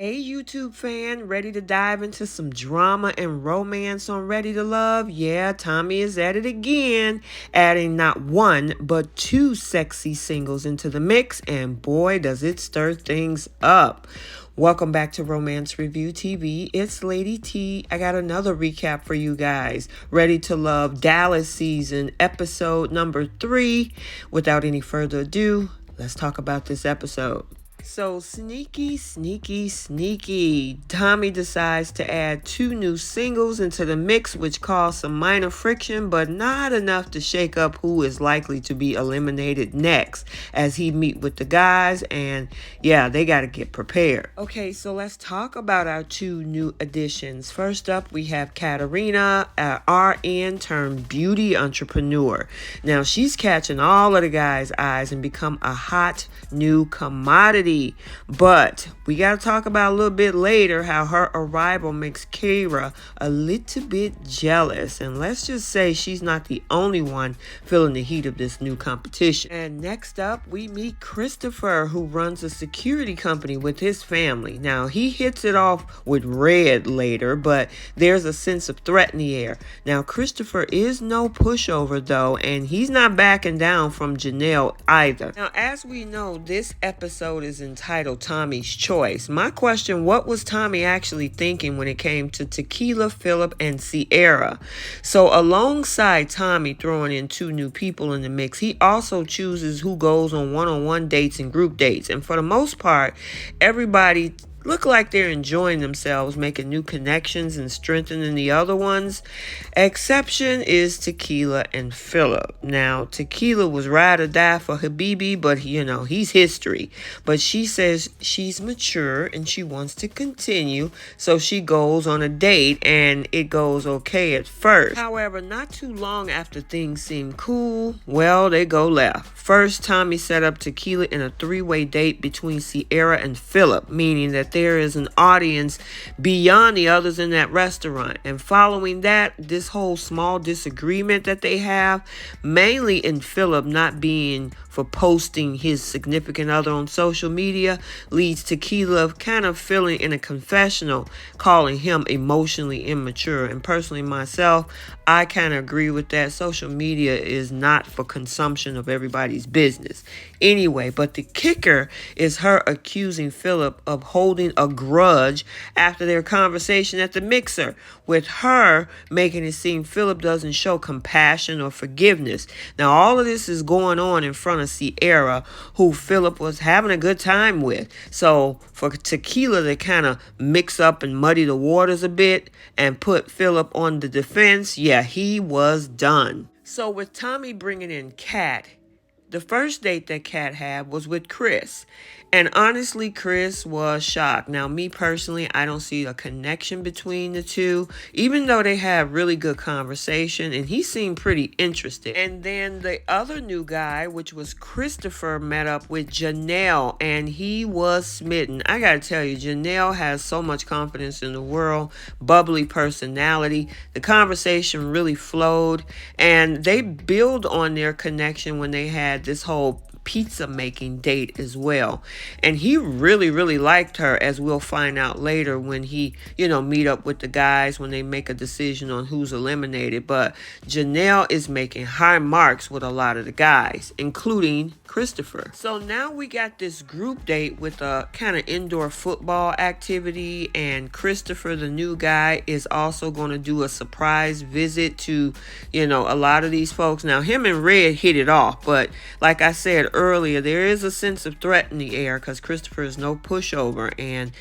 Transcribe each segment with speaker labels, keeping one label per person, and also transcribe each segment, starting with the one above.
Speaker 1: Hey YouTube fan, ready to dive into some drama and romance on Ready to Love? Yeah, Tommy is at it again, adding not one, but two sexy singles into the mix, and boy, does it stir things up. Welcome back to Romance Review TV. It's Lady T. I got another recap for you guys. Ready to Love Dallas season, episode number 3. Without any further ado, let's talk about this episode. So sneaky. Tommy decides to add 2 new singles into the mix, which caused some minor friction, but not enough to shake up who is likely to be eliminated next as he meet with the guys. And yeah, they got to get prepared. Okay, so let's talk about our 2 new additions. First up, we have Katarina, an RN turned beauty entrepreneur. Now she's catching all of the guys' eyes and become a hot new commodity. But we got to talk about a little bit later how her arrival makes Kira a little bit jealous. And let's just say she's not the only one feeling the heat of this new competition. And next up, we meet Christopher, who runs a security company with his family. Now, he hits it off with Red later, but there's a sense of threat in the air. Now, Christopher is no pushover, though, and he's not backing down from Janelle either. Now, as we know, this episode is entitled Tommy's Choice. My question, what was Tommy actually thinking when it came to Tequila, Philip, and Sierra? So alongside Tommy throwing in 2 new people in the mix, he also chooses who goes on one-on-one dates and group dates. And for the most part, everybody look like they're enjoying themselves, making new connections and strengthening the other ones. Exception is Tequila and Philip. Now, Tequila was ride or die for Habibi, but he's history. But she says she's mature and she wants to continue, so she goes on a date and it goes okay at first. However, not too long after things seem cool, well, they go left. First, Tommy set up Tequila in a 3-way date between Sierra and Philip, meaning that there is an audience beyond the others in that restaurant. And following that, this whole small disagreement that they have, mainly in Philip not being for posting his significant other on social media, leads Tequila kind of feeling in a confessional, calling him emotionally immature. And personally myself, I kind of agree with that. Social media is not for consumption of everybody's business. Anyway, but the kicker is her accusing Philip of holding a grudge after their conversation at the mixer, with her making it seem Philip doesn't show compassion or forgiveness. Now, all of this is going on in front of Sierra, who Philip was having a good time with. So for Tequila to kind of mix up and muddy the waters a bit and put Philip on the defense, yeah, he was done. So with Tommy bringing in Kat, the first date that Kat had was with Chris. And honestly, Chris was shocked. Now, me personally, I don't see a connection between the two, even though they had really good conversation and he seemed pretty interested. And then the other new guy, which was Christopher, met up with Janelle and he was smitten. I gotta tell you, Janelle has so much confidence in the world, bubbly personality. The conversation really flowed and they build on their connection when they had this whole pizza making date as well. And he really liked her, as we'll find out later when he meet up with the guys when they make a decision on who's eliminated. But Janelle is making high marks with a lot of the guys, including Christopher. So now we got this group date with a kind of indoor football activity, and Christopher, the new guy, is also going to do a surprise visit to a lot of these folks. Now, him and Red hit it off, but like I said earlier, there is a sense of threat in the air because Christopher is no pushover, and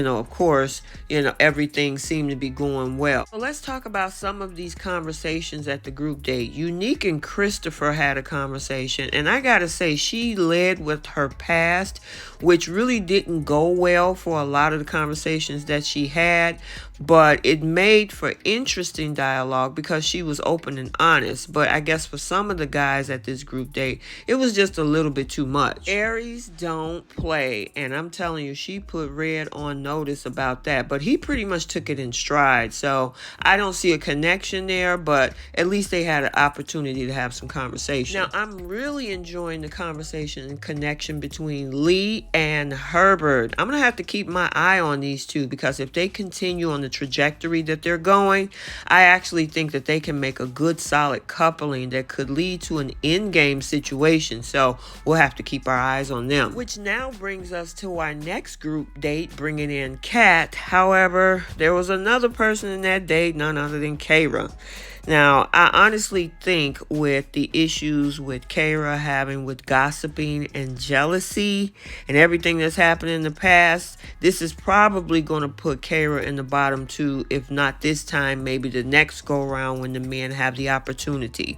Speaker 1: of course everything seemed to be going well. So let's talk about some of these conversations at the group date. Unique and Christopher had a conversation, and I gotta say, she led with her past, which really didn't go well for a lot of the conversations that she had, but it made for interesting dialogue because she was open and honest. But I guess for some of the guys at this group date, it was just a little bit too much. Aries don't play, and I'm telling you, she put Red on notice about that, but he pretty much took it in stride. So I don't see a connection there, but at least they had an opportunity to have some conversation. Now, I'm really enjoying the conversation and connection between Lee and Herbert. I'm going to have to keep my eye on these two because if they continue on the trajectory that they're going, I actually think that they can make a good solid coupling that could lead to an in-game situation. So we'll have to keep our eyes on them. Which now brings us to our next group date, bringing in Kat. However, there was another person in that date, none other than Kara. Now, I honestly think with the issues with Kara having with gossiping and jealousy and everything that's happened in the past, this is probably going to put Kara in the bottom two, if not this time, maybe the next go around when the men have the opportunity.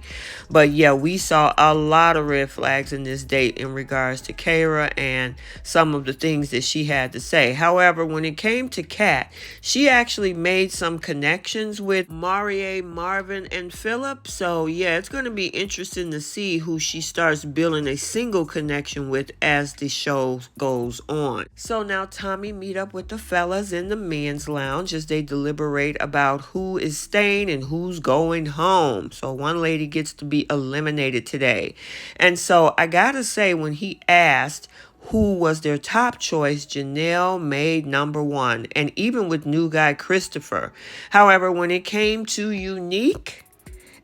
Speaker 1: But yeah, we saw a lot of red flags in this date in regards to Kara and some of the things that she had to say. However, when it came to Kat, she actually made some connections with Marie, Marvin, and Philip. So yeah, it's going to be interesting to see who she starts building a single connection with as the show goes on. So now Tommy meet up with the fellas in the men's lounge as they deliberate about who is staying and who's going home. So one lady gets to be eliminated today. And so I gotta say, when he asked who was their top choice, Janelle made number one, and even with new guy Christopher. However, when it came to Unique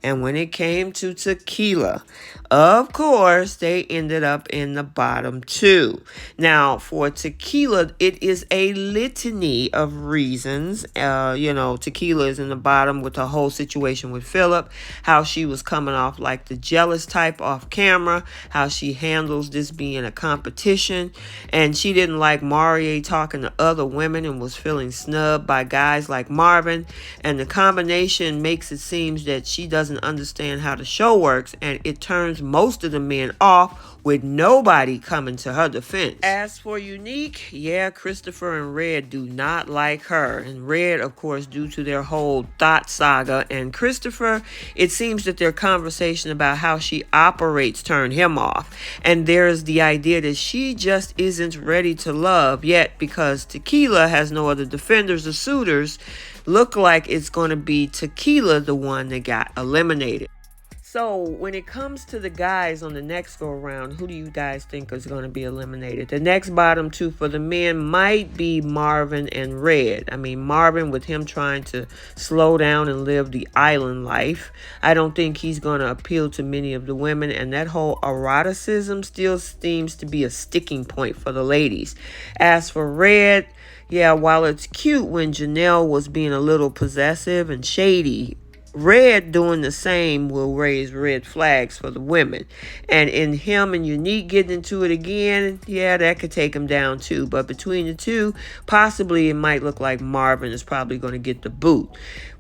Speaker 1: and when it came to Tequila, of course, they ended up in the bottom two. Now, for Tequila, it is a litany of reasons. Tequila is in the bottom with the whole situation with Philip, how she was coming off like the jealous type off camera, how she handles this being a competition, and she didn't like Marie talking to other women and was feeling snubbed by guys like Marvin, and the combination makes it seem that she doesn't understand how the show works, and it turns most of the men off with nobody coming to her defense. As for Unique, yeah, Christopher and Red do not like her. And Red, of course, due to their whole thought saga. And Christopher, it seems that their conversation about how she operates turned him off. And there's the idea that she just isn't ready to love yet, because Tequila has no other defenders or suitors. Look like it's going to be Tequila the one that got eliminated. So when it comes to the guys on the next go around, who do you guys think is going to be eliminated? The next bottom two for the men might be Marvin and Red. I mean, Marvin, with him trying to slow down and live the island life, I don't think he's going to appeal to many of the women. And that whole eroticism still seems to be a sticking point for the ladies. As for Red, yeah, while it's cute when Janelle was being a little possessive and shady, Red doing the same will raise red flags for the women. And in him and Unique getting into it again, yeah, that could take him down too. But between the two, possibly it might look like Marvin is probably going to get the boot.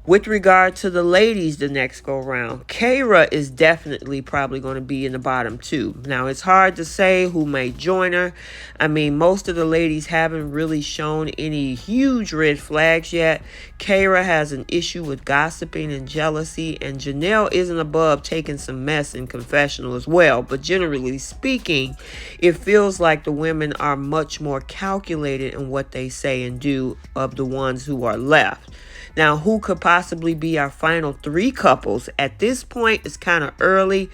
Speaker 1: With regard to the ladies the next go round, Kara is definitely probably going to be in the bottom two. Now, it's hard to say who may join her. I mean, most of the ladies haven't really shown any huge red flags yet. Kara has an issue with gossiping and jealousy, and Janelle isn't above taking some mess in confessional as well. But generally speaking, it feels like the women are much more calculated in what they say and do of the ones who are left. Now, who could possibly be our final three couples? At this point, it's kind of early.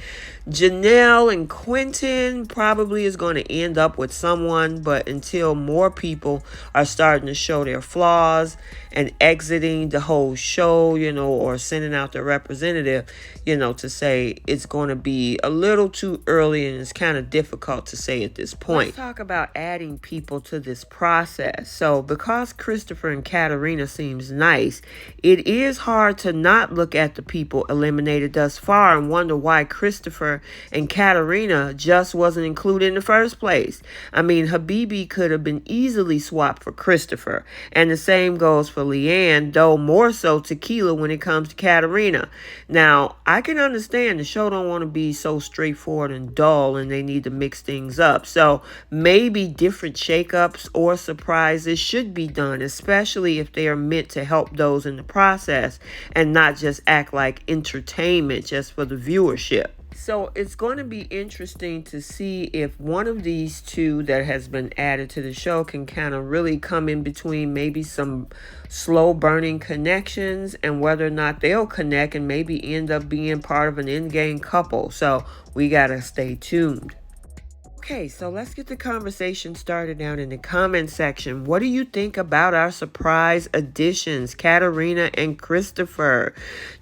Speaker 1: Janelle and Quentin probably is going to end up with someone, but until more people are starting to show their flaws and exiting the whole show, or sending out their representative, to say it's going to be a little too early, and it's kind of difficult to say at this point. Let's talk about adding people to this process. So because Christopher and Katarina seems nice, it is hard to not look at the people eliminated thus far and wonder why Christopher and Katarina just wasn't included in the first place. I mean, Habibi could have been easily swapped for Christopher, and the same goes for Leanne, though more so Tequila when it comes to Katarina. Now, I can understand the show don't want to be so straightforward and dull, and they need to mix things up. So maybe different shakeups or surprises should be done, especially if they are meant to help those in the process and not just act like entertainment just for the viewership. So it's going to be interesting to see if one of these two that has been added to the show can kind of really come in between maybe some slow burning connections, and whether or not they'll connect and maybe end up being part of an in-game couple. So we got to stay tuned. Okay, so let's get the conversation started down in the comment section. What do you think about our surprise additions, Katarina and Christopher?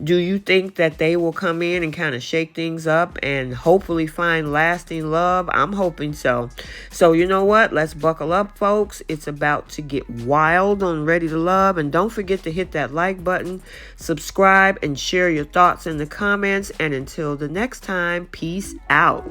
Speaker 1: Do you think that they will come in and kind of shake things up and hopefully find lasting love? I'm hoping so. So you know what? Let's buckle up, folks. It's about to get wild on Ready to Love. And don't forget to hit that like button, subscribe, and share your thoughts in the comments. And until the next time, peace out.